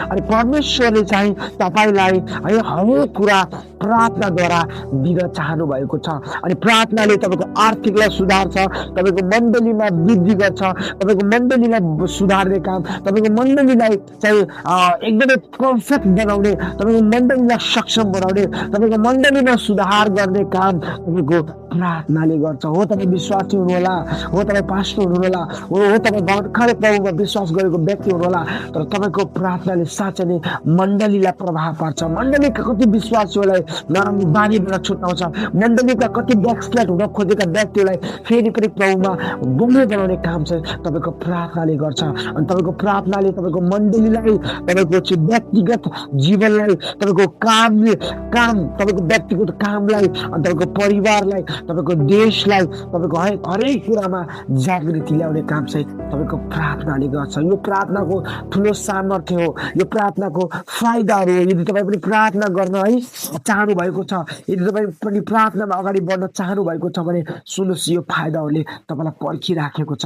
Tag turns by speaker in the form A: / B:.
A: अनि परमेश्वरले चाहिँ तपाईँलाई है हरेक कुरा प्रार्थनाद्वारा दिन चाहनु भएको छ। अनि प्रार्थनाले तपाईँको आर्थिकलाई सुधार्छ, तपाईँको मण्डलीमा वृद्धि गर्छ, तपाईँको मण्डलीलाई सुधार्ने काम, तपाईँको मण्डलीलाई चाहिँ एकदमै पर्फेक्ट बनाउने, तपाईँको मण्डलीलाई सक्षम बनाउने, तपाईँको मण्डलीमा सुधार गर्ने काम तपाईँको प्रार्थनाले गर्छ। हो तपाईँ विश्वासी हुनुहोला, हो तपाईँ पास्टर हुनुहोला, हो तपाईँ भर्खरै प्रभुमा विश्वास गरेको व्यक्ति हुनुहोला, तर तपाईँको प्रार्थनाले साँच्चै नै मण्डलीलाई प्रभाव पार्छ। मण्डलीका कति विश्वासीहरूलाई नराम्रो बानीबाट छुटाउँछ, मण्डलीका कति ब्याकस्लाइड हुन खोजेका व्यक्तिहरूलाई फेरि पनि प्रभुमा गुम्ने बनाउने काम चाहिँ तपाईँको प्रार्थनाले गर्छ। अनि तपाईँको प्रार्थनाले तपाईँको मण्डलीलाई, तपाईँको चाहिँ व्यक्तिगत जीवनलाई, तपाईँको तपाईँको व्यक्तिगत कामलाई, अनि तपाईँको परिवारलाई, तपाईँको देशलाई, तपाईँको हरेक कुरामा जागृति ल्याउने काम चाहिँ तपाईँको प्रार्थनाले गर्छ। यो प्रार्थनाको ठुलो सामर्थ्य हो, यो प्रार्थनाको फाइदाहरू हो। यदि तपाईँ पनि प्रार्थना गर्न है चाहनु भएको छ, यदि तपाईँ पनि प्रार्थनामा अगाडि बढ्न चाहनु भएको छ भने सुन्नुहोस्, यो फाइदाहरूले तपाईँलाई पर्खिराखेको छ।